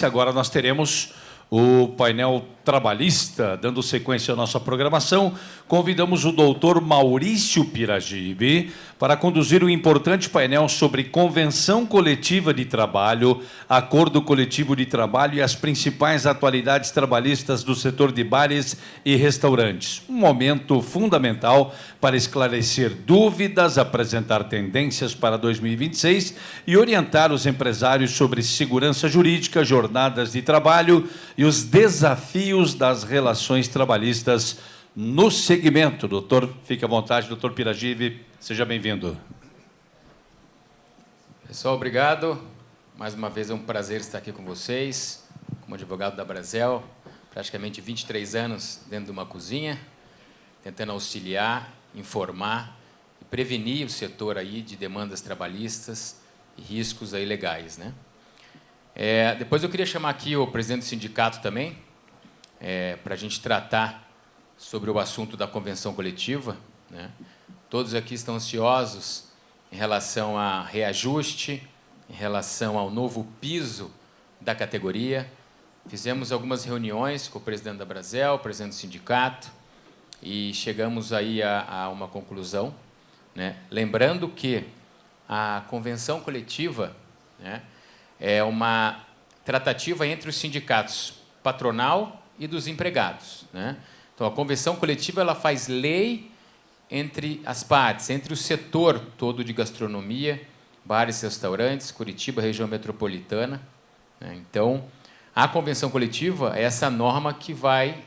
Agora nós teremos o painel trabalhista, dando sequência à nossa programação. Convidamos o doutor Maurício Piragibe para conduzir um importante painel sobre convenção coletiva de trabalho, acordo coletivo de trabalho e as principais atualidades trabalhistas do setor de bares e restaurantes. Um momento fundamental para esclarecer dúvidas, apresentar tendências para 2026 e orientar os empresários sobre segurança jurídica, jornadas de trabalho e os desafios das relações trabalhistas no segmento. Doutor, fique à vontade, doutor Piragibe, seja bem-vindo. Pessoal, obrigado. Mais uma vez é um prazer estar aqui com vocês, como advogado da Brasel, praticamente 23 anos dentro de uma cozinha, tentando auxiliar, informar e prevenir o setor aí de demandas trabalhistas e riscos aí legais, né? Depois eu queria chamar aqui o presidente do sindicato também, para a gente tratar sobre o assunto da convenção coletiva, né? Todos aqui estão ansiosos em relação a reajuste, em relação ao novo piso da categoria. Fizemos algumas reuniões com o presidente da Brasel, o presidente do sindicato, e chegamos aí a uma conclusão, né? Lembrando que a convenção coletiva, né, é uma tratativa entre os sindicatos patronal e dos empregados, né? Então, a convenção coletiva ela faz lei entre as partes, entre o setor todo de gastronomia, bares e restaurantes, Curitiba, região metropolitana, né? Então, a convenção coletiva é essa norma que vai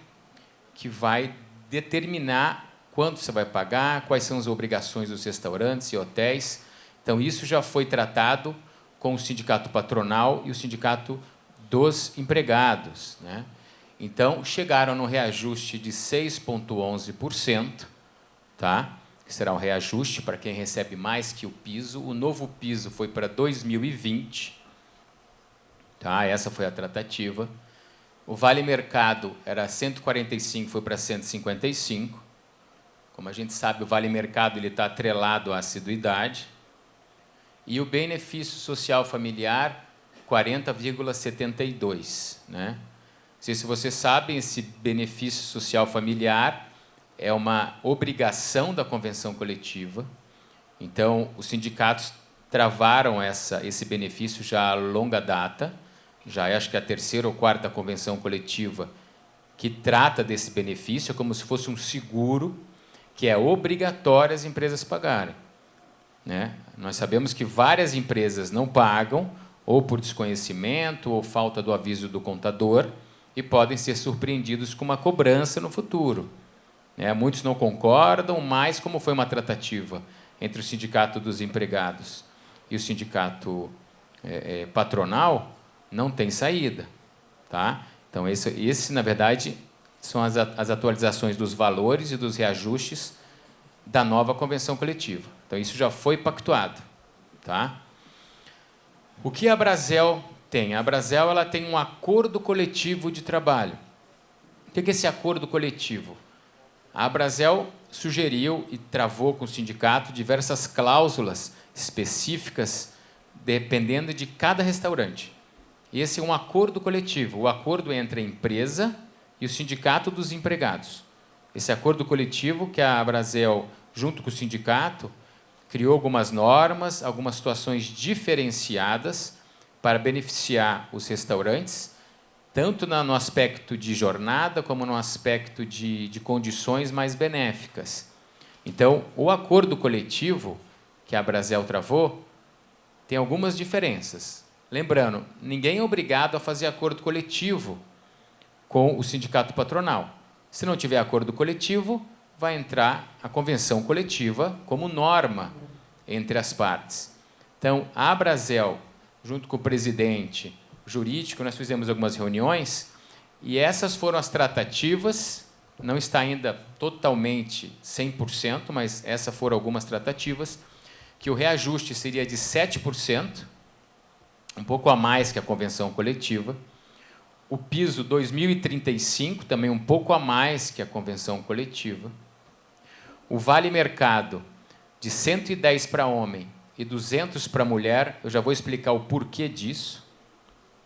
determinar quanto você vai pagar, quais são as obrigações dos restaurantes e hotéis. Então, isso já foi tratado com o sindicato patronal e o sindicato dos empregados, né? Então, chegaram no reajuste de 6,11%, tá? Que será um reajuste para quem recebe mais que o piso. O novo piso foi para 2020, tá? Essa foi a tratativa. O Vale Mercado era 145, foi para 155. Como a gente sabe, o Vale Mercado ele está atrelado à assiduidade. E o benefício social familiar, 40,72, né? Não sei se vocês sabem, esse benefício social familiar é uma obrigação da convenção coletiva. Então, os sindicatos travaram esse benefício já a longa data. Já acho que é a terceira ou quarta convenção coletiva que trata desse benefício como se fosse um seguro que é obrigatório as empresas pagarem, né? Nós sabemos que várias empresas não pagam, ou por desconhecimento, ou falta do aviso do contador, e podem ser surpreendidos com uma cobrança no futuro, né? Muitos não concordam, mas como foi uma tratativa entre o sindicato dos empregados e o sindicato patronal, não tem saída, tá? Então, esse na verdade, são as atualizações dos valores e dos reajustes da nova convenção coletiva. Então, isso já foi pactuado, tá? O que a Brasel tem? A Brasel ela tem um acordo coletivo de trabalho. O que é esse acordo coletivo? A Brasel sugeriu e travou com o sindicato diversas cláusulas específicas dependendo de cada restaurante. Esse é um acordo coletivo, o acordo entre a empresa e o sindicato dos empregados. Esse acordo coletivo que a Brasel, junto com o sindicato, criou algumas normas, algumas situações diferenciadas para beneficiar os restaurantes, tanto no aspecto de jornada, como no aspecto de condições mais benéficas. Então, o acordo coletivo que a Brasel travou tem algumas diferenças. Lembrando, ninguém é obrigado a fazer acordo coletivo com o sindicato patronal. Se não tiver acordo coletivo, vai entrar a convenção coletiva como norma entre as partes. Então, a Brasel, junto com o presidente jurídico, nós fizemos algumas reuniões e essas foram as tratativas, não está ainda totalmente 100%, mas essas foram algumas tratativas, que o reajuste seria de 7%, um pouco a mais que a convenção coletiva. O piso 2035, também um pouco a mais que a convenção coletiva. O Vale Mercado, de 110 para homem e 200 para mulher, eu já vou explicar o porquê disso,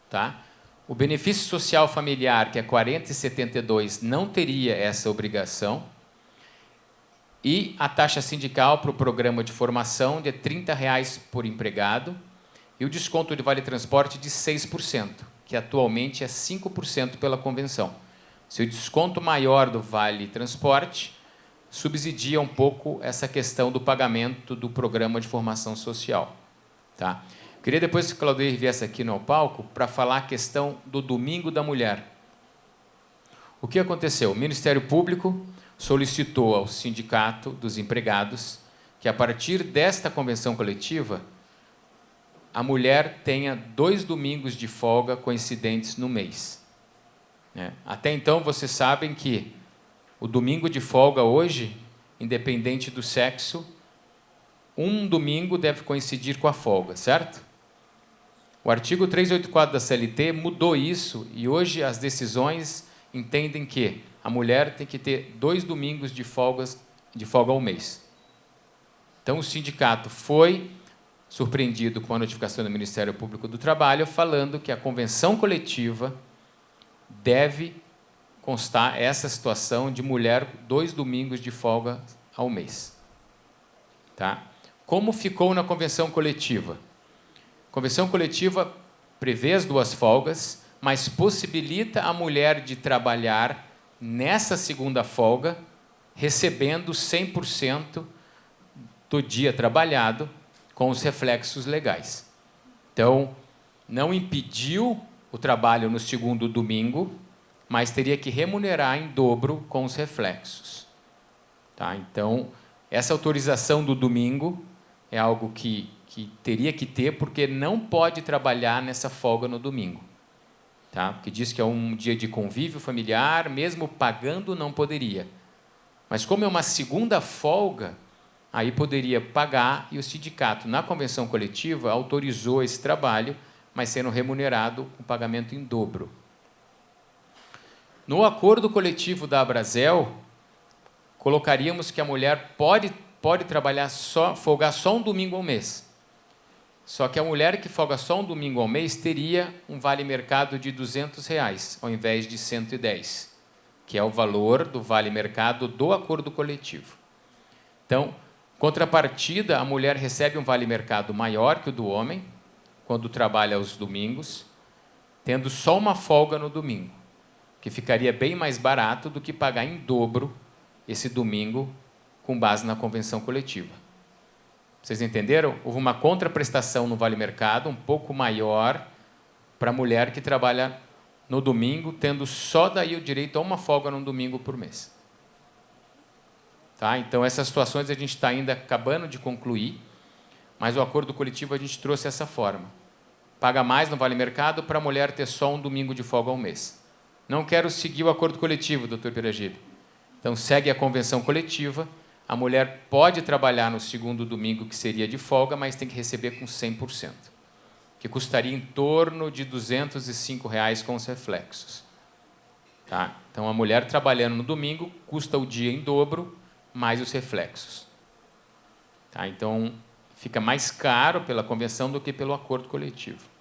tá? O benefício social familiar, que é 40,72, não teria essa obrigação. E a taxa sindical para o programa de formação de R$ 30 por empregado. E o desconto de vale-transporte de 6%, que atualmente é 5% pela convenção. Se o desconto maior do vale-transporte subsidia um pouco essa questão do pagamento do programa de formação social. Tá? Queria depois que o Claudir viesse aqui no palco para falar a questão do Domingo da Mulher. O que aconteceu? O Ministério Público solicitou ao Sindicato dos Empregados que, a partir desta convenção coletiva, a mulher tenha 2 domingos de folga coincidentes no mês. Até então, vocês sabem que o domingo de folga hoje, independente do sexo, um domingo deve coincidir com a folga, certo? O artigo 384 da CLT mudou isso e hoje as decisões entendem que a mulher tem que ter 2 domingos de folga ao mês. Então, o sindicato foi surpreendido com a notificação do Ministério Público do Trabalho, falando que a convenção coletiva deve constar essa situação de mulher 2 domingos de folga ao mês. Tá? Como ficou na convenção coletiva? A convenção coletiva prevê as 2 folgas, mas possibilita a mulher de trabalhar nessa segunda folga, recebendo 100% do dia trabalhado, com os reflexos legais. Então, não impediu o trabalho no segundo domingo, mas teria que remunerar em dobro com os reflexos. Tá? Então, essa autorização do domingo é algo que teria que ter, porque não pode trabalhar nessa folga no domingo. Tá? Porque diz que é um dia de convívio familiar, mesmo pagando não poderia. Mas como é uma segunda folga, aí poderia pagar, e o sindicato, na convenção coletiva, autorizou esse trabalho, mas sendo remunerado com pagamento em dobro. No acordo coletivo da Abrazel, colocaríamos que a mulher pode trabalhar folgar só um domingo ao mês. Só que a mulher que folga só um domingo ao mês teria um vale-mercado de R$ 200, ao invés de 110, que é o valor do vale-mercado do acordo coletivo. Então, contrapartida, a mulher recebe um vale-mercado maior que o do homem, quando trabalha aos domingos, tendo só uma folga no domingo, que ficaria bem mais barato do que pagar em dobro esse domingo com base na convenção coletiva. Vocês entenderam? Houve uma contraprestação no vale-mercado um pouco maior para a mulher que trabalha no domingo, tendo só daí o direito a uma folga num domingo por mês. Tá? Então, essas situações a gente está ainda acabando de concluir, mas o acordo coletivo a gente trouxe essa forma. Paga mais no vale-mercado para a mulher ter só um domingo de folga ao mês. Não quero seguir o acordo coletivo, doutor Piragibe. Então, segue a convenção coletiva. A mulher pode trabalhar no segundo domingo, que seria de folga, mas tem que receber com 100%, que custaria em torno de R$ 205 com os reflexos. Tá? Então, a mulher trabalhando no domingo custa o dia em dobro, mais os reflexos. Tá? Então, fica mais caro pela convenção do que pelo acordo coletivo.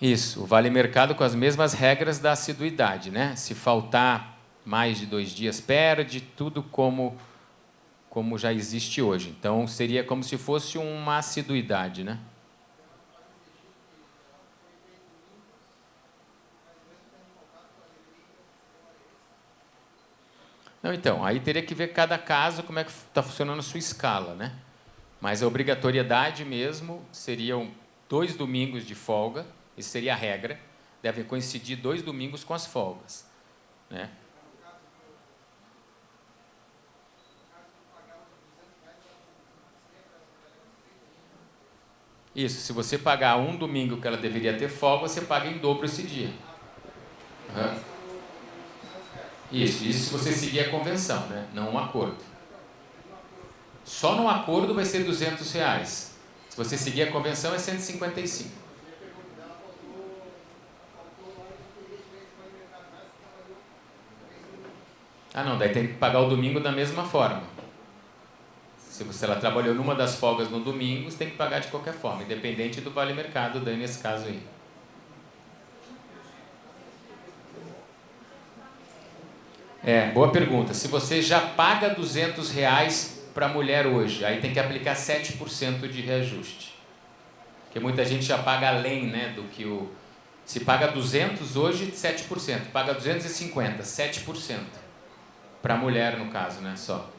Isso, o vale-mercado com as mesmas regras da assiduidade, né? Se faltar mais de 2 dias, perde, tudo como já existe hoje. Então, seria como se fosse uma assiduidade, né? Não, então, aí teria que ver cada caso como é que está funcionando a sua escala, né? Mas a obrigatoriedade mesmo seriam 2 domingos de folga, isso seria a regra, devem coincidir 2 domingos com as folgas, né? Isso, se você pagar um domingo que ela deveria ter folga, você paga em dobro esse dia. Uhum. Isso se você seguir a convenção, né? Não um acordo. Só no acordo vai ser R$ 200. Se você seguir a convenção, é 155. Ah, não, daí tem que pagar o domingo da mesma forma. Se ela trabalhou numa das folgas no domingo, você tem que pagar de qualquer forma, independente do vale mercado, daí nesse caso aí. Boa pergunta. Se você já paga R$200 para a mulher hoje, aí tem que aplicar 7% de reajuste. Porque muita gente já paga além, né, do que o... Se paga 200 hoje, 7%. Paga 250, 7%. Para a mulher, no caso, né, só.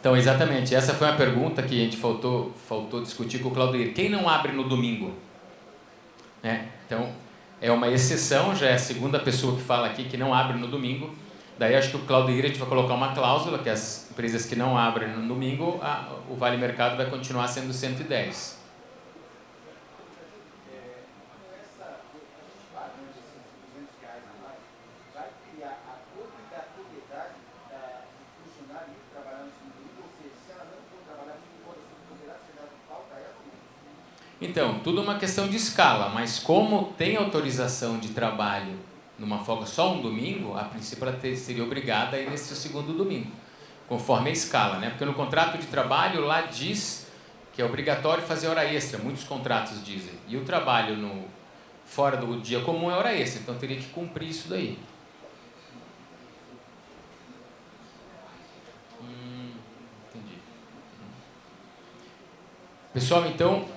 Então, exatamente. Essa foi uma pergunta que a gente faltou discutir com o Claudir. Quem não abre no domingo? Então, é uma exceção, já é a segunda pessoa que fala aqui que não abre no domingo. Daí acho que o Claudir, a gente vai colocar uma cláusula que as empresas que não abrem no domingo, o vale mercado vai continuar sendo 110. Então, tudo é uma questão de escala, mas como tem autorização de trabalho numa folga só um domingo, a princípio ela seria obrigada a ir nesse segundo domingo, conforme a escala, né? Porque no contrato de trabalho lá diz que é obrigatório fazer hora extra, muitos contratos dizem, e o trabalho fora do dia comum é hora extra, então teria que cumprir isso daí. Entendi. Pessoal, então,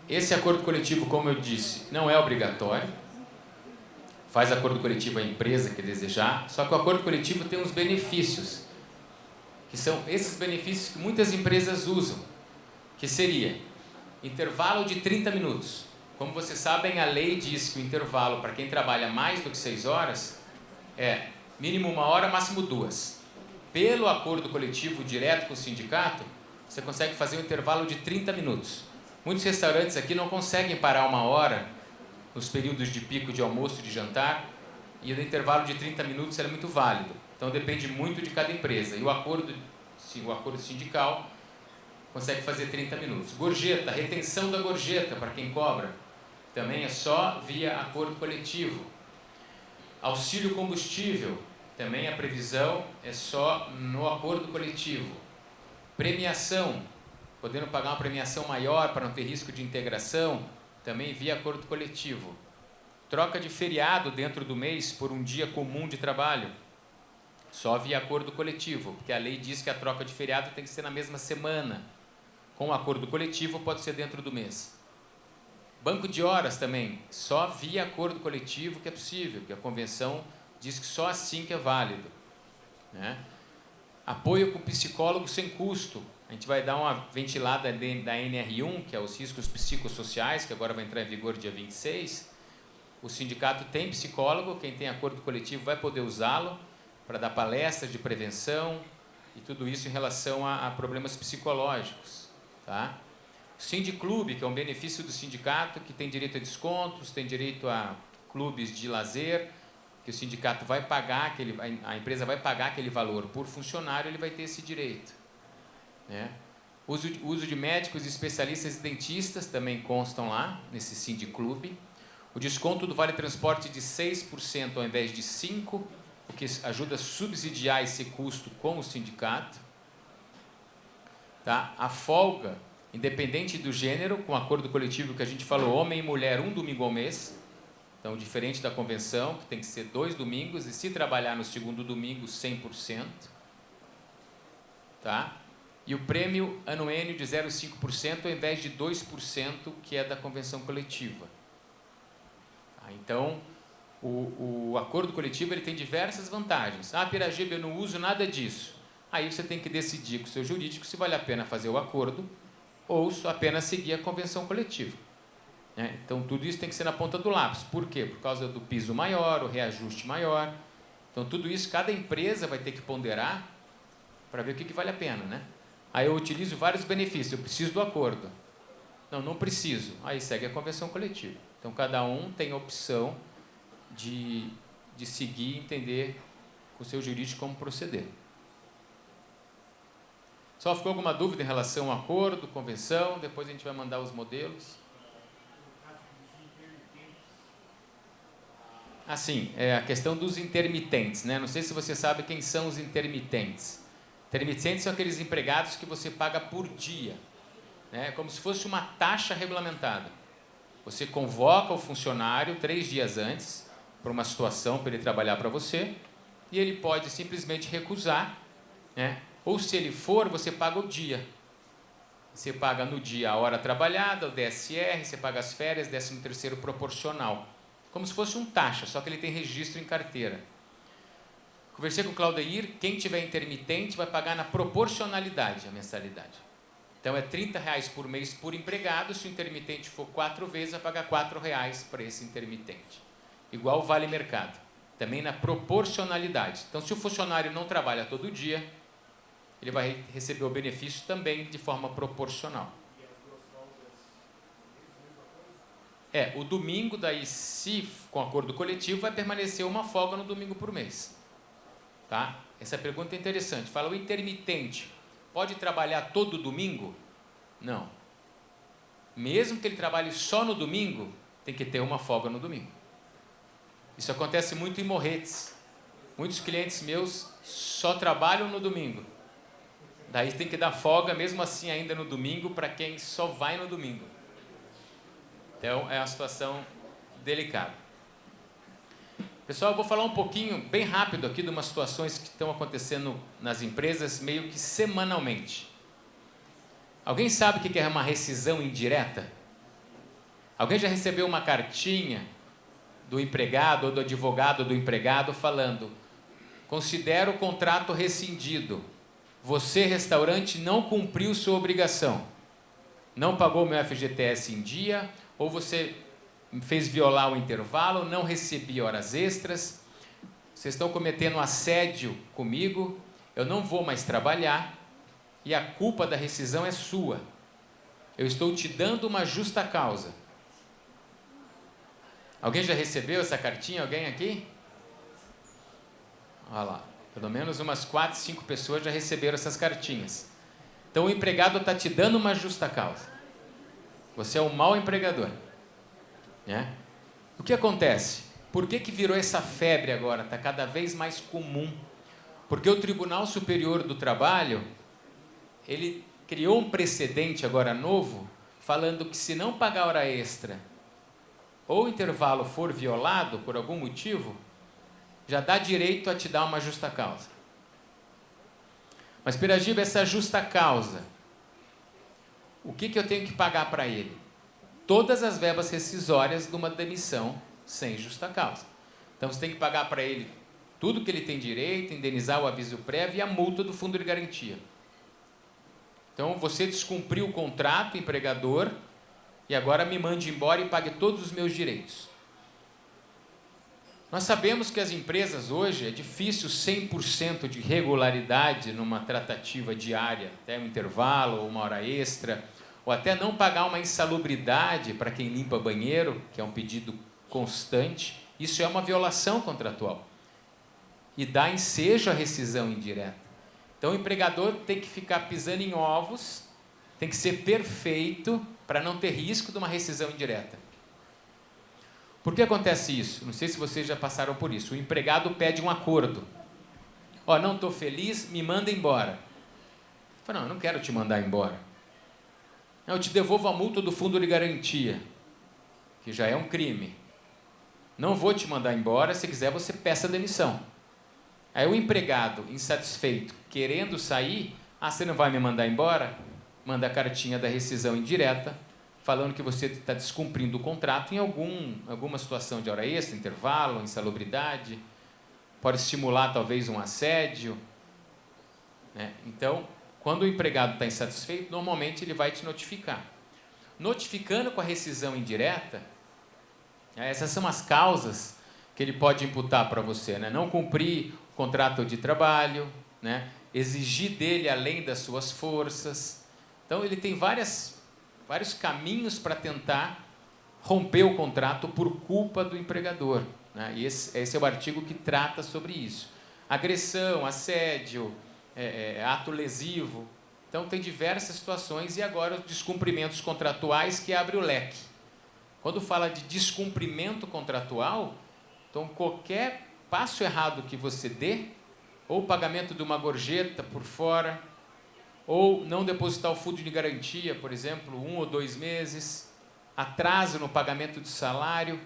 esse acordo coletivo, como eu disse, não é obrigatório. Faz acordo coletivo a empresa que desejar, só que o acordo coletivo tem uns benefícios, que são esses benefícios que muitas empresas usam, que seria intervalo de 30 minutos. Como vocês sabem, a lei diz que o intervalo para quem trabalha mais do que 6 horas é mínimo 1 hora, máximo 2. Pelo acordo coletivo direto com o sindicato, você consegue fazer um intervalo de 30 minutos. Muitos restaurantes aqui não conseguem parar 1 hora nos períodos de pico de almoço e de jantar, e o intervalo de 30 minutos é muito válido. Então depende muito de cada empresa. E o acordo sindical consegue fazer 30 minutos. Gorjeta, retenção da gorjeta para quem cobra, também é só via acordo coletivo. Auxílio combustível, também a previsão é só no acordo coletivo. Premiação, podendo pagar uma premiação maior para não ter risco de integração, também via acordo coletivo. Troca de feriado dentro do mês por um dia comum de trabalho, só via acordo coletivo, porque a lei diz que a troca de feriado tem que ser na mesma semana. Com acordo coletivo pode ser dentro do mês. Banco de horas também, só via acordo coletivo que é possível, porque a convenção diz que só assim que é válido, né? Apoio com psicólogo sem custo. A gente vai dar uma ventilada da NR1, que é os riscos psicossociais, que agora vai entrar em vigor dia 26. O sindicato tem psicólogo, quem tem acordo coletivo vai poder usá-lo para dar palestras de prevenção e tudo isso em relação a problemas psicológicos, tá? Sindiclube, que é um benefício do sindicato, que tem direito a descontos, tem direito a clubes de lazer, que o sindicato vai pagar, a empresa vai pagar aquele valor por funcionário, ele vai ter esse direito, né? Uso de médicos, especialistas e dentistas também constam lá, nesse Sindiclube. O desconto do Vale Transporte de 6% ao invés de 5%, o que ajuda a subsidiar esse custo com o sindicato. Tá? A folga, independente do gênero, com acordo coletivo que a gente falou, homem e mulher, um domingo ao mês. Então, diferente da convenção, que tem que ser 2 domingos, e se trabalhar no segundo domingo, 100%. Tá? E o prêmio anuênio de 0,5% ao invés de 2%, que é da convenção coletiva. Tá? Então, o acordo coletivo ele tem diversas vantagens. Piragibe, eu não uso nada disso. Aí você tem que decidir com o seu jurídico se vale a pena fazer o acordo ou só apenas seguir a convenção coletiva. Então, tudo isso tem que ser na ponta do lápis. Por quê? Por causa do piso maior, o reajuste maior. Então, tudo isso, cada empresa vai ter que ponderar para ver o que vale a pena, né? Aí eu utilizo vários benefícios. Eu preciso do acordo. Não preciso. Aí segue a convenção coletiva. Então, cada um tem a opção de seguir e entender com o seu jurídico como proceder. Só ficou alguma dúvida em relação ao acordo, convenção? Depois a gente vai mandar os modelos. Assim, é a questão dos intermitentes, né? Não sei se você sabe quem são os intermitentes. Intermitentes são aqueles empregados que você paga por dia, né? Como se fosse uma taxa regulamentada. Você convoca o funcionário 3 dias antes para uma situação para ele trabalhar para você e ele pode simplesmente recusar, né? Ou se ele for, você paga o dia. Você paga no dia a hora trabalhada, o DSR, você paga as férias, 13º proporcional. Como se fosse um taxa, só que ele tem registro em carteira. Conversei com o Claudeir, quem tiver intermitente vai pagar na proporcionalidade a mensalidade. Então é R$30 por mês por empregado, se o intermitente for 4 vezes, vai pagar R$4 para esse intermitente. Igual o Vale Mercado, também na proporcionalidade. Então se o funcionário não trabalha todo dia, ele vai receber o benefício também de forma proporcional. O domingo, daí, se com acordo coletivo, vai permanecer uma folga no domingo por mês. Tá? Essa pergunta é interessante. Fala, o intermitente pode trabalhar todo domingo? Não. Mesmo que ele trabalhe só no domingo, tem que ter uma folga no domingo. Isso acontece muito em Morretes. Muitos clientes meus só trabalham no domingo. Daí tem que dar folga, mesmo assim, ainda no domingo, para quem só vai no domingo. Então, é uma situação delicada. Pessoal, eu vou falar um pouquinho, bem rápido aqui, de umas situações que estão acontecendo nas empresas meio que semanalmente. Alguém sabe o que é uma rescisão indireta? Alguém já recebeu uma cartinha do empregado ou do advogado do empregado falando: considero o contrato rescindido. Você, restaurante, não cumpriu sua obrigação. Não pagou meu FGTS em dia, ou você fez violar o intervalo, não recebi horas extras, vocês estão cometendo assédio comigo, eu não vou mais trabalhar e a culpa da rescisão é sua. Eu estou te dando uma justa causa. Alguém já recebeu essa cartinha? Alguém aqui? Olha lá, pelo menos umas 4, 5 pessoas já receberam essas cartinhas. Então o empregado está te dando uma justa causa. Você é um mau empregador. Né? O que acontece? Por que virou essa febre agora? Está cada vez mais comum. Porque o Tribunal Superior do Trabalho, ele criou um precedente agora novo, falando que se não pagar hora extra ou o intervalo for violado por algum motivo, já dá direito a te dar uma justa causa. Mas, Piragiba, essa justa causa, o que eu tenho que pagar para ele? Todas as verbas rescisórias de uma demissão sem justa causa. Então, você tem que pagar para ele tudo que ele tem direito, indenizar o aviso prévio e a multa do fundo de garantia. Então, você descumpriu o contrato, empregador, e agora me mande embora e pague todos os meus direitos. Nós sabemos que as empresas hoje, é difícil 100% de regularidade numa tratativa diária, até um intervalo ou uma hora extra, ou até não pagar uma insalubridade para quem limpa banheiro, que é um pedido constante. Isso é uma violação contratual. E dá ensejo à rescisão indireta. Então o empregador tem que ficar pisando em ovos, tem que ser perfeito para não ter risco de uma rescisão indireta. Por que acontece isso? Não sei se vocês já passaram por isso. O empregado pede um acordo. Não estou feliz, me manda embora. Fala, não, eu não quero te mandar embora. Eu te devolvo a multa do fundo de garantia, que já é um crime. Não vou te mandar embora, se quiser você peça demissão. Aí o empregado, insatisfeito, querendo sair, você não vai me mandar embora? Manda a cartinha da rescisão indireta, falando que você está descumprindo o contrato em alguma situação de hora extra, intervalo, insalubridade, pode estimular talvez um assédio. Né? Então, quando o empregado está insatisfeito, normalmente ele vai te notificar. Notificando com a rescisão indireta, essas são as causas que ele pode imputar para você. Né? Não cumprir o contrato de trabalho, né? Exigir dele além das suas forças. Então, ele tem vários caminhos para tentar romper o contrato por culpa do empregador. Né? E esse é o artigo que trata sobre isso. Agressão, assédio, ato lesivo. Então, tem diversas situações e agora os descumprimentos contratuais que abre o leque. Quando fala de descumprimento contratual, Então, qualquer passo errado que você dê, ou pagamento de uma gorjeta por fora, ou não depositar o fundo de garantia, por exemplo, 1 ou 2 meses, atraso no pagamento de salário,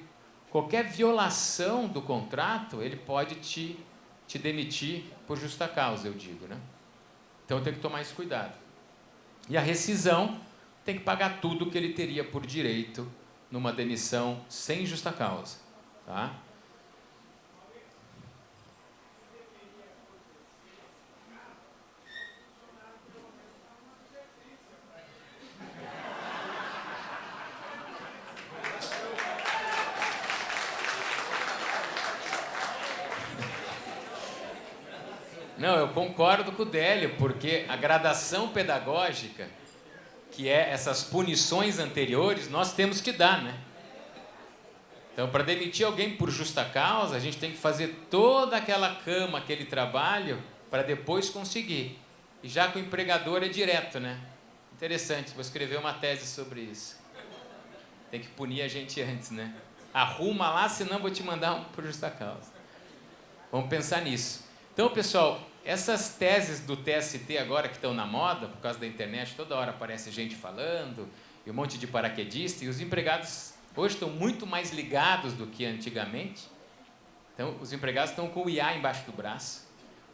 qualquer violação do contrato, ele pode te demitir por justa causa, eu digo, né? Então tem que tomar esse cuidado. E a rescisão tem que pagar tudo o que ele teria por direito numa demissão sem justa causa, tá? Não, eu concordo com o Délio, porque a gradação pedagógica, que é essas punições anteriores, nós temos que dar, né? Então, para demitir alguém por justa causa, a gente tem que fazer toda aquela cama, aquele trabalho, para depois conseguir. E já que o empregador é direto, né? Interessante, vou escrever uma tese sobre isso. Tem que punir a gente antes, né? Arruma lá, senão vou te mandar um por justa causa. Vamos pensar nisso. Então, pessoal, essas teses do TST agora que estão na moda, por causa da internet, toda hora aparece gente falando, e um monte de paraquedista, e os empregados hoje estão muito mais ligados do que antigamente. Então, os empregados estão com o IA embaixo do braço.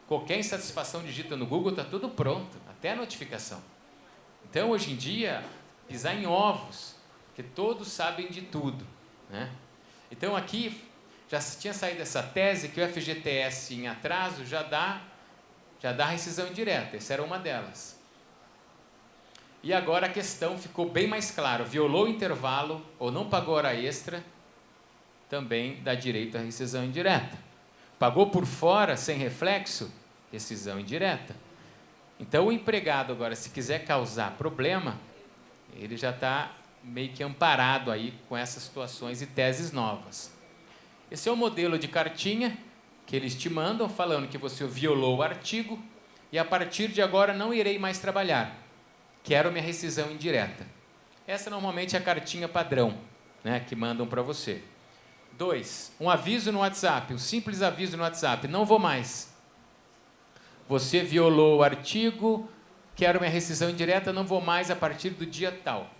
Qualquer insatisfação digita no Google, está tudo pronto, até a notificação. Então, hoje em dia, pisar em ovos, porque todos sabem de tudo, né? Então, aqui já tinha saído essa tese que o FGTS em atraso já dá rescisão indireta. Essa era uma delas. E agora a questão ficou bem mais clara. Violou o intervalo ou não pagou hora extra, também dá direito à rescisão indireta. Pagou por fora, sem reflexo, rescisão indireta. Então, o empregado agora, se quiser causar problema, ele já está meio que amparado aí com essas situações e teses novas. Esse é o modelo de cartinha que eles te mandam, falando que você violou o artigo e a partir de agora não irei mais trabalhar. Quero minha rescisão indireta. Essa normalmente é a cartinha padrão, né, que mandam para você. 2, um aviso no WhatsApp, um simples aviso no WhatsApp, não vou mais. Você violou o artigo, quero minha rescisão indireta, não vou mais a partir do dia tal.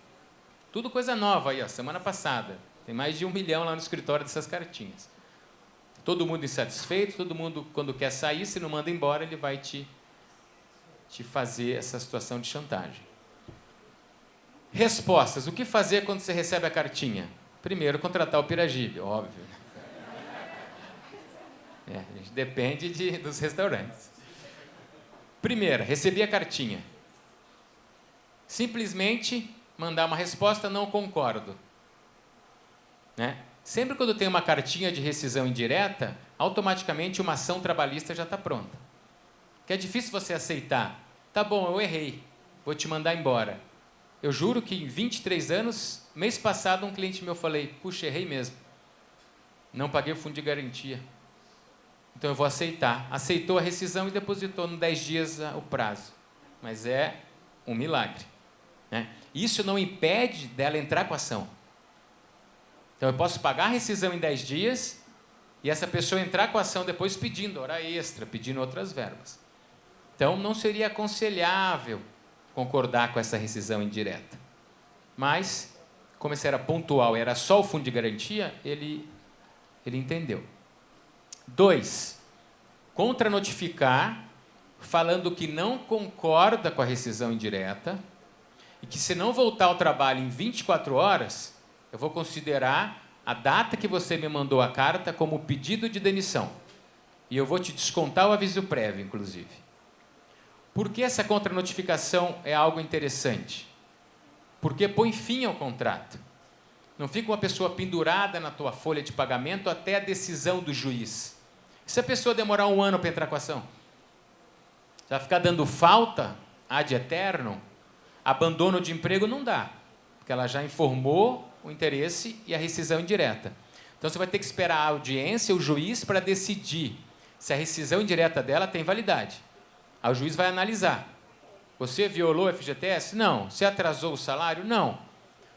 Tudo coisa nova aí, ó, semana passada. Tem mais de 1 milhão lá no escritório dessas cartinhas. Todo mundo insatisfeito, todo mundo, quando quer sair, se não manda embora, ele vai te fazer essa situação de chantagem. Respostas. O que fazer quando você recebe a cartinha? Primeiro, contratar o Piragibe, óbvio. A gente depende dos restaurantes. Primeiro, recebi a cartinha. Simplesmente mandar uma resposta, não concordo. Né? Sempre quando tem uma cartinha de rescisão indireta, automaticamente uma ação trabalhista já está pronta. Que é difícil você aceitar. Tá bom, eu errei, vou te mandar embora. Eu juro que em 23 anos, mês passado, um cliente meu falei, puxa, errei mesmo. Não paguei o fundo de garantia. Então eu vou aceitar. Aceitou a rescisão e depositou em 10 dias o prazo. Mas é um milagre. Né? Isso não impede dela entrar com a ação. Então, eu posso pagar a rescisão em 10 dias e essa pessoa entrar com a ação depois pedindo hora extra, pedindo outras verbas. Então, não seria aconselhável concordar com essa rescisão indireta. Mas, como esse era pontual, era só o fundo de garantia, ele entendeu. 2, contranotificar, falando que não concorda com a rescisão indireta e que se não voltar ao trabalho em 24 horas... eu vou considerar a data que você me mandou a carta como pedido de demissão. E eu vou te descontar o aviso prévio, inclusive. Por que essa contranotificação é algo interessante? Porque põe fim ao contrato. Não fica uma pessoa pendurada na tua folha de pagamento até a decisão do juiz. E se a pessoa demorar 1 ano para entrar com a ação? Já ficar dando falta ad eternum, abandono de emprego não dá. Porque ela já informou o interesse e a rescisão indireta. Então, você vai ter que esperar a audiência, o juiz, para decidir se a rescisão indireta dela tem validade. Aí o juiz vai analisar. Você violou o FGTS? Não. Você atrasou o salário? Não.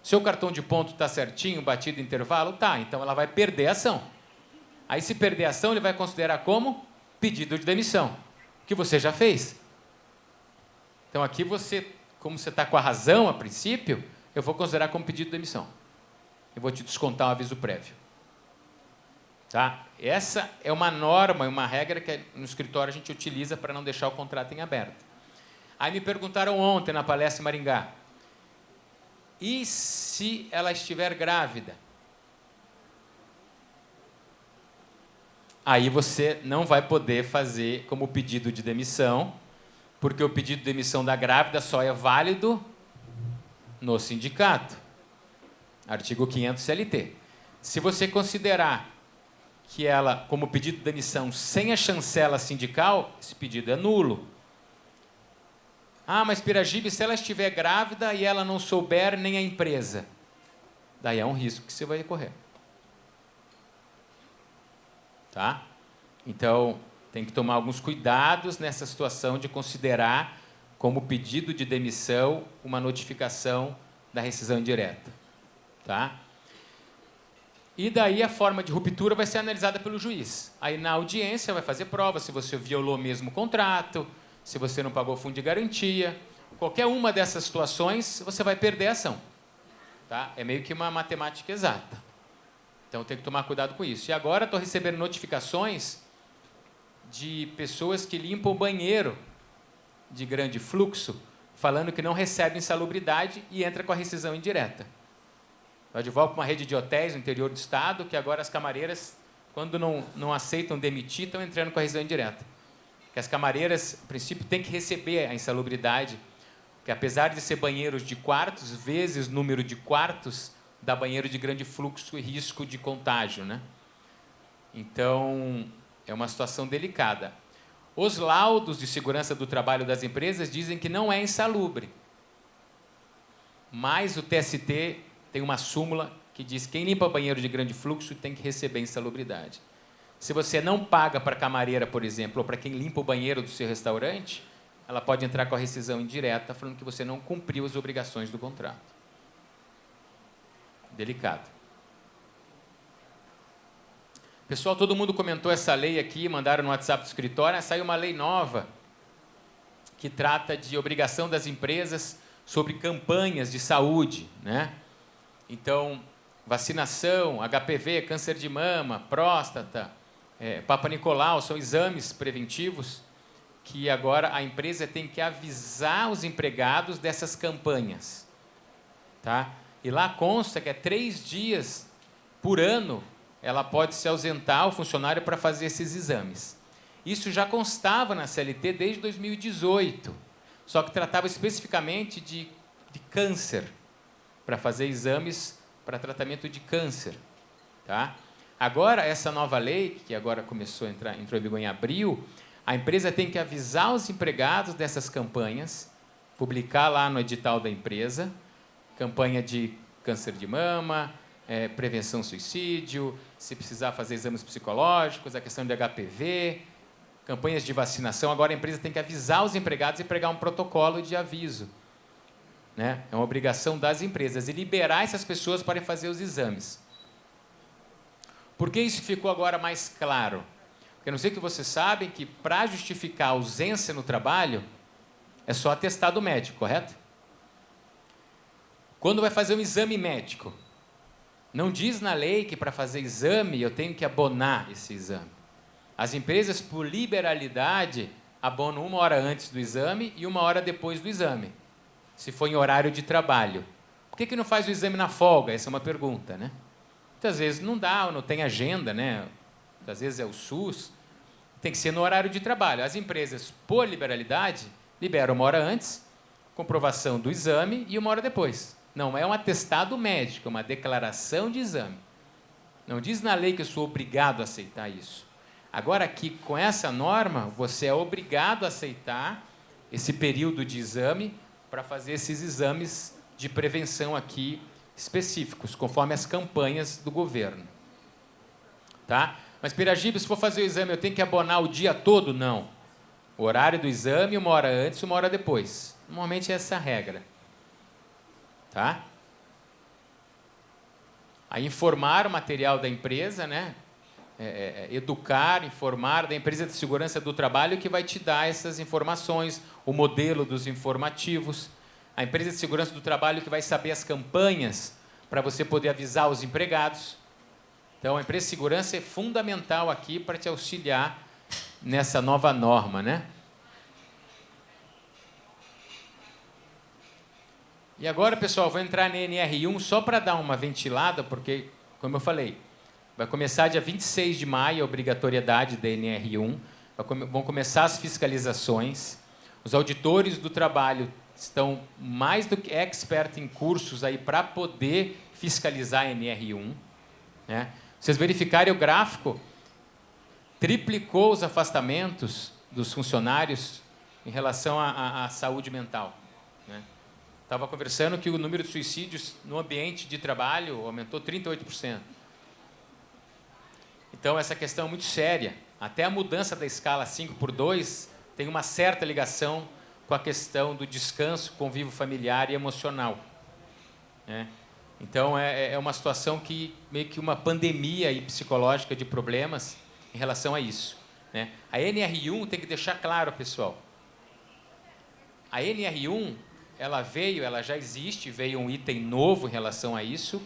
Seu cartão de ponto está certinho, batido intervalo? Tá. Então, ela vai perder a ação. Aí, se perder a ação, ele vai considerar como pedido de demissão, que você já fez. Então, aqui como você está com a razão a princípio, eu vou considerar como pedido de demissão. Eu vou te descontar um aviso prévio. Tá? Essa é uma norma, uma regra que no escritório a gente utiliza para não deixar o contrato em aberto. Aí me perguntaram ontem na palestra em Maringá, e se ela estiver grávida? Aí você não vai poder fazer como pedido de demissão, porque o pedido de demissão da grávida só é válido no sindicato. Artigo 500 CLT. Se você considerar que ela, como pedido de demissão sem a chancela sindical, esse pedido é nulo. Ah, mas Piragibe, se ela estiver grávida e ela não souber nem a empresa, daí é um risco que você vai correr. Tá? Então, tem que tomar alguns cuidados nessa situação de considerar como pedido de demissão uma notificação da rescisão indireta. Tá? E daí a forma de ruptura vai ser analisada pelo juiz. Aí na audiência vai fazer prova se você violou mesmo o contrato, se você não pagou fundo de garantia. Qualquer uma dessas situações, você vai perder a ação. Tá? É meio que uma matemática exata. Então tem que tomar cuidado com isso. E agora estou recebendo notificações de pessoas que limpam o banheiro de grande fluxo, falando que não recebem insalubridade e entra com a rescisão indireta. Vai de volta para uma rede de hotéis no interior do estado, que agora as camareiras, quando não aceitam demitir, estão entrando com a rescisão indireta. Que as camareiras, a princípio, têm que receber a insalubridade, que apesar de ser banheiros de quartos, vezes número de quartos, dá banheiro de grande fluxo e risco de contágio, né? Então, é uma situação delicada. Os laudos de segurança do trabalho das empresas dizem que não é insalubre. Mas o TST tem uma súmula que diz que quem limpa banheiro de grande fluxo tem que receber insalubridade. Se você não paga para a camareira, por exemplo, ou para quem limpa o banheiro do seu restaurante, ela pode entrar com a rescisão indireta, falando que você não cumpriu as obrigações do contrato. Delicado. Pessoal, todo mundo comentou essa lei aqui, mandaram no WhatsApp do escritório, saiu uma lei nova que trata de obrigação das empresas sobre campanhas de saúde, né? Então, vacinação, HPV, câncer de mama, próstata, Papa Nicolau, são exames preventivos que agora a empresa tem que avisar os empregados dessas campanhas. Tá? E lá consta que 3 dias por ano ela pode se ausentar, o funcionário, para fazer esses exames. Isso já constava na CLT desde 2018, só que tratava especificamente de câncer, para fazer exames para tratamento de câncer. Tá? Agora, essa nova lei, que agora entrou em vigor em abril, a empresa tem que avisar os empregados dessas campanhas, publicar lá no edital da empresa, campanha de câncer de mama, prevenção ao suicídio, se precisar fazer exames psicológicos, a questão de HPV, campanhas de vacinação. Agora a empresa tem que avisar os empregados e pregar um protocolo de aviso. Né? É uma obrigação das empresas e liberar essas pessoas para fazer os exames. Por que isso ficou agora mais claro? Porque eu não sei que vocês sabem que para justificar a ausência no trabalho é só atestado médico, correto? Quando vai fazer um exame médico, não diz na lei que para fazer exame eu tenho que abonar esse exame. As empresas, por liberalidade, abonam 1 hora antes do exame e 1 hora depois do exame, se for em horário de trabalho. Por que não faz o exame na folga? Essa é uma pergunta, né? Muitas vezes não dá, ou não tem agenda, né? Muitas vezes é o SUS. Tem que ser no horário de trabalho. As empresas, por liberalidade, liberam 1 hora antes, comprovação do exame, e 1 hora depois. Não é um atestado médico, é uma declaração de exame. Não diz na lei que eu sou obrigado a aceitar isso. Agora, aqui, com essa norma, você é obrigado a aceitar esse período de exame para fazer esses exames de prevenção aqui específicos, conforme as campanhas do governo. Tá? Mas, Piragibe, se for fazer o exame, eu tenho que abonar o dia todo? Não. O horário do exame, 1 hora antes, 1 hora depois. Normalmente é essa a regra. Tá? Aí informar o material da empresa, né? educar, informar da empresa de segurança do trabalho que vai te dar essas informações, o modelo dos informativos, a empresa de segurança do trabalho que vai saber as campanhas para você poder avisar os empregados. Então, a empresa de segurança é fundamental aqui para te auxiliar nessa nova norma, né? E agora, pessoal, vou entrar na NR1 só para dar uma ventilada, porque, como eu falei, vai começar dia 26 de maio a obrigatoriedade da NR1, vão começar as fiscalizações, os auditores do trabalho estão mais do que expert em cursos aí para poder fiscalizar a NR1, né? Vocês verificarem o gráfico, triplicou os afastamentos dos funcionários em relação à saúde mental, né? Estava conversando que o número de suicídios no ambiente de trabalho aumentou 38%. Então, essa questão é muito séria. Até a mudança da escala 5x2 tem uma certa ligação com a questão do descanso, convívio familiar e emocional, né? Então, é uma situação que, meio que uma pandemia aí psicológica de problemas em relação a isso, né? A NR1 tem que deixar claro, pessoal. A NR1, ela já existe, veio um item novo em relação a isso,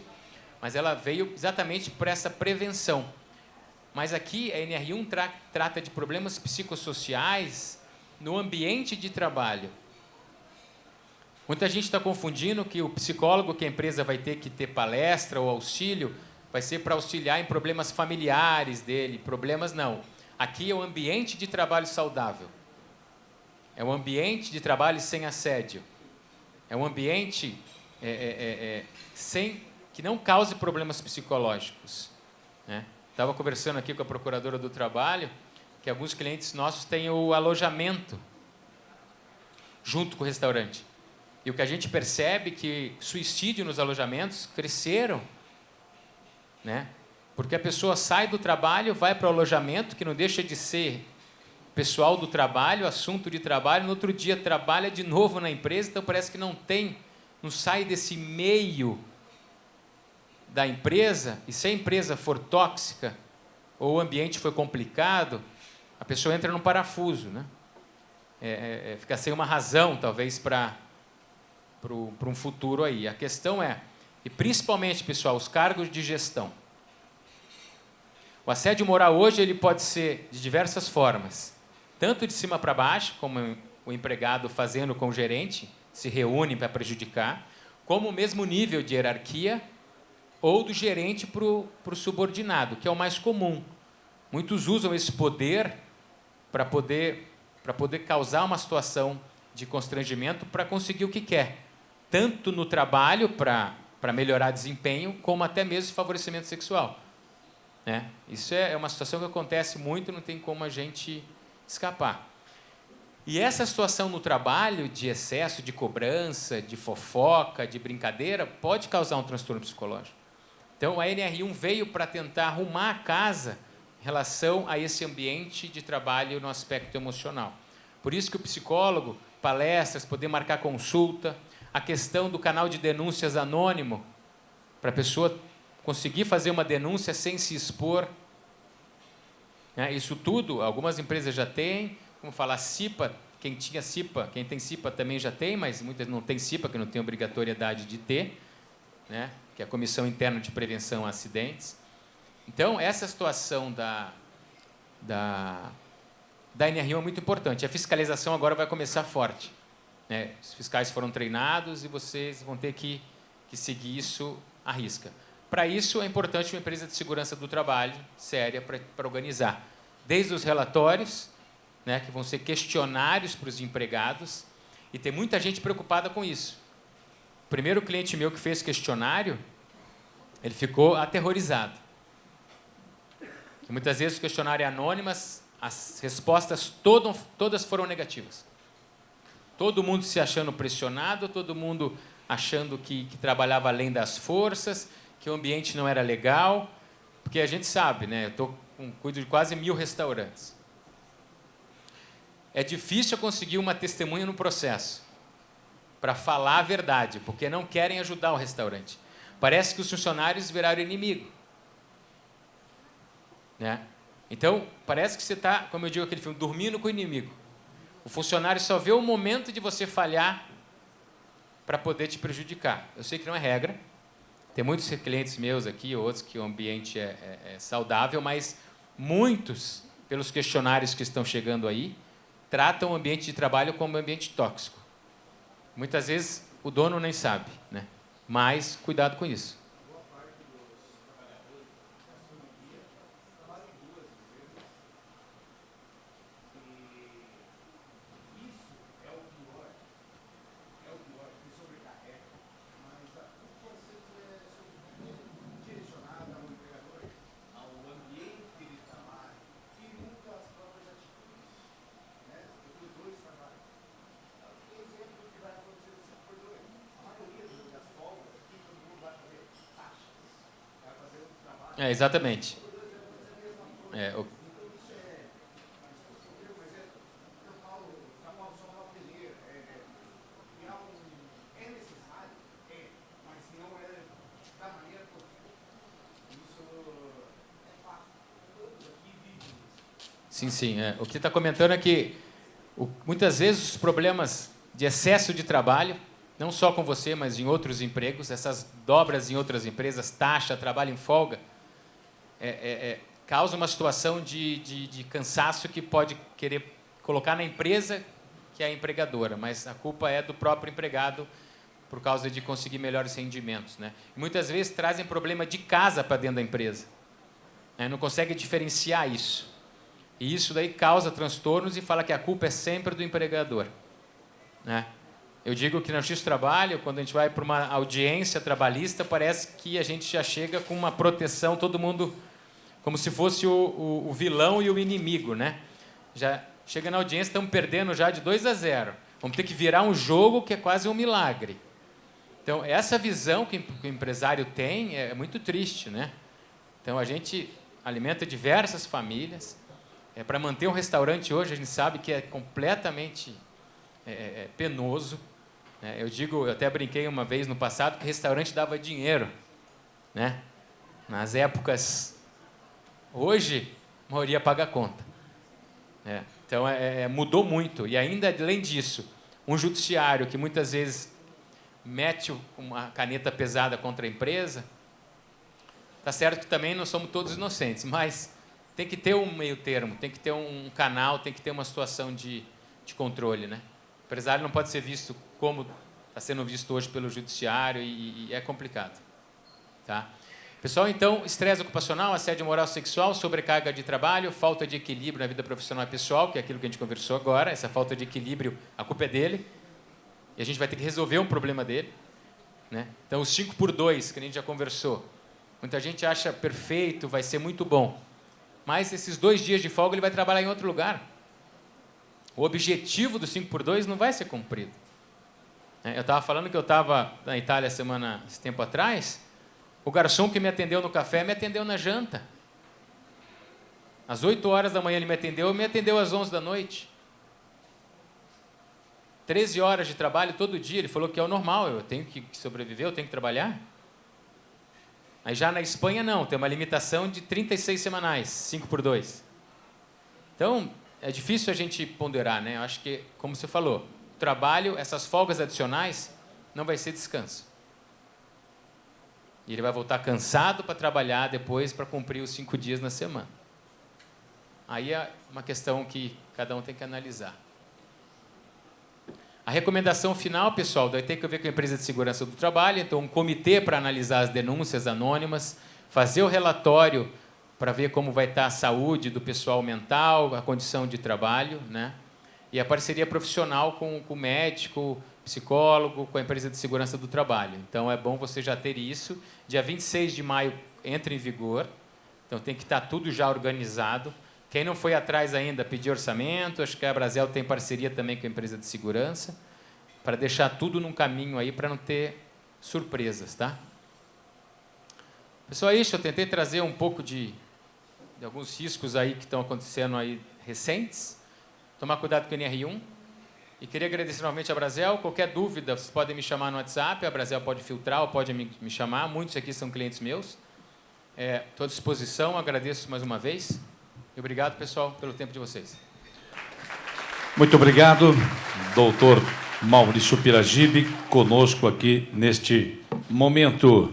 mas ela veio exatamente para essa prevenção. Mas aqui a NR1 trata de problemas psicossociais no ambiente de trabalho. Muita gente está confundindo que o psicólogo que a empresa vai ter que ter palestra ou auxílio vai ser para auxiliar em problemas familiares dele. Problemas não. Aqui é o ambiente de trabalho saudável. É um ambiente de trabalho sem assédio. É um ambiente que não cause problemas psicológicos, né? Estava conversando aqui com a procuradora do trabalho que alguns clientes nossos têm o alojamento junto com o restaurante. E o que a gente percebe é que suicídio nos alojamentos cresceram, né? Porque a pessoa sai do trabalho, vai para o alojamento, que não deixa de ser pessoal do trabalho, assunto de trabalho, no outro dia trabalha de novo na empresa, então parece que não sai desse meio da empresa, e se a empresa for tóxica, ou o ambiente for complicado, a pessoa entra num parafuso, né? Fica sem uma razão, talvez, para um futuro aí. A questão e principalmente, pessoal, os cargos de gestão. O assédio moral hoje ele pode ser de diversas formas. Tanto de cima para baixo, como o empregado fazendo com o gerente, se reúnem para prejudicar, como o mesmo nível de hierarquia, ou do gerente para o subordinado, que é o mais comum. Muitos usam esse poder para poder causar uma situação de constrangimento para conseguir o que quer, tanto no trabalho para melhorar desempenho, como até mesmo favorecimento sexual, né? Isso é uma situação que acontece muito, não tem como a gente escapar. E essa situação no trabalho de excesso de cobrança, de fofoca, de brincadeira, pode causar um transtorno psicológico. Então, a NR1 veio para tentar arrumar a casa em relação a esse ambiente de trabalho no aspecto emocional. Por isso que o psicólogo, palestras, poder marcar consulta, a questão do canal de denúncias anônimo, para a pessoa conseguir fazer uma denúncia sem se expor, né? Isso tudo, algumas empresas já têm, como falar CIPA, quem tem CIPA também já tem, mas muitas não têm CIPA, que não tem obrigatoriedade de ter, né? Que é a Comissão Interna de Prevenção a Acidentes. Então, essa situação da NR1 é muito importante. A fiscalização agora vai começar forte, né? Os fiscais foram treinados e vocês vão ter que seguir isso à risca. Para isso, é importante uma empresa de segurança do trabalho séria para organizar. Desde os relatórios, né, que vão ser questionários para os empregados, e tem muita gente preocupada com isso. O primeiro cliente meu que fez questionário, ele ficou aterrorizado. Muitas vezes o questionário é anônimo, as respostas todas foram negativas. Todo mundo se achando pressionado, todo mundo achando que trabalhava além das forças, que o ambiente não era legal, porque a gente sabe, né? Eu cuido de quase 1000 restaurantes. É difícil conseguir uma testemunha no processo para falar a verdade, porque não querem ajudar o restaurante. Parece que os funcionários viraram inimigo, né? Então, parece que você está, como eu digo aquele filme, dormindo com o inimigo. O funcionário só vê o momento de você falhar para poder te prejudicar. Eu sei que não é regra. Tem muitos clientes meus aqui, outros que o ambiente é saudável, mas muitos, pelos questionários que estão chegando aí, tratam o ambiente de trabalho como um ambiente tóxico. Muitas vezes o dono nem sabe, né? Mas cuidado com isso. Exatamente. O... Sim, sim. O que está comentando é que muitas vezes os problemas de excesso de trabalho, não só com você, mas em outros empregos, essas dobras em outras empresas, taxa, trabalho em folga, causa uma situação de cansaço que pode querer colocar na empresa, que é a empregadora, mas a culpa é do próprio empregado por causa de conseguir melhores rendimentos, né? E muitas vezes trazem problema de casa para dentro da empresa, né? Não consegue diferenciar isso. E isso daí causa transtornos e fala que a culpa é sempre do empregador, né? Eu digo que na Justiça do Trabalho, quando a gente vai para uma audiência trabalhista, parece que a gente já chega com uma proteção, todo mundo como se fosse o vilão e o inimigo, né? Já chega na audiência, estamos perdendo já de 2-0. Vamos ter que virar um jogo que é quase um milagre. Então, essa visão que o empresário tem é muito triste, né? Então, a gente alimenta diversas famílias. Para manter um restaurante hoje, a gente sabe que é completamente penoso. Eu até brinquei uma vez no passado que restaurante dava dinheiro, né? Nas épocas... Hoje, a maioria paga a conta. Então, mudou muito. E ainda, além disso, um judiciário que muitas vezes mete uma caneta pesada contra a empresa, está certo que também não somos todos inocentes, mas tem que ter um meio termo, tem que ter um canal, tem que ter uma situação de controle, né? O empresário não pode ser visto como está sendo visto hoje pelo judiciário e é complicado. Tá? Pessoal, então, estresse ocupacional, assédio moral sexual, sobrecarga de trabalho, falta de equilíbrio na vida profissional e pessoal, que é aquilo que a gente conversou agora, essa falta de equilíbrio, a culpa é dele, e a gente vai ter que resolver um problema dele, né? Então, os 5x2, que a gente já conversou, muita gente acha perfeito, vai ser muito bom, mas esses 2 dias de folga ele vai trabalhar em outro lugar. O objetivo do 5x2 não vai ser cumprido. Eu estava falando que eu estava na Itália esse tempo atrás. O garçom que me atendeu no café me atendeu na janta. Às 8 horas da manhã ele me atendeu às 11 da noite. 13 horas de trabalho todo dia. Ele falou que é o normal, eu tenho que sobreviver, eu tenho que trabalhar. Aí já na Espanha não, tem uma limitação de 36 semanais, 5x2. Então, é difícil a gente ponderar, né? Eu acho que, como você falou, o trabalho, essas folgas adicionais, não vai ser descanso. E ele vai voltar cansado para trabalhar depois para cumprir os 5 dias na semana. Aí é uma questão que cada um tem que analisar. A recomendação final, pessoal, vai ter que ver com a empresa de segurança do trabalho, então um comitê para analisar as denúncias anônimas, fazer o relatório para ver como vai estar a saúde do pessoal mental, a condição de trabalho, né? E a parceria profissional com o médico, psicólogo, com a empresa de segurança do trabalho. Então, é bom você já ter isso. Dia 26 de maio entra em vigor, então tem que estar tudo já organizado. Quem não foi atrás ainda, pedir orçamento, acho que a Brasel tem parceria também com a empresa de segurança, para deixar tudo num caminho aí, para não ter surpresas, tá? Pessoal, é isso, eu tentei trazer um pouco de alguns riscos aí que estão acontecendo aí recentes. Tomar cuidado com o NR1. E queria agradecer novamente a Brasel. Qualquer dúvida, vocês podem me chamar no WhatsApp. A Brasel pode filtrar ou pode me chamar. Muitos aqui são clientes meus. Estou à disposição. Agradeço mais uma vez. E obrigado, pessoal, pelo tempo de vocês. Muito obrigado, doutor Maurício Piragibe, conosco aqui neste momento.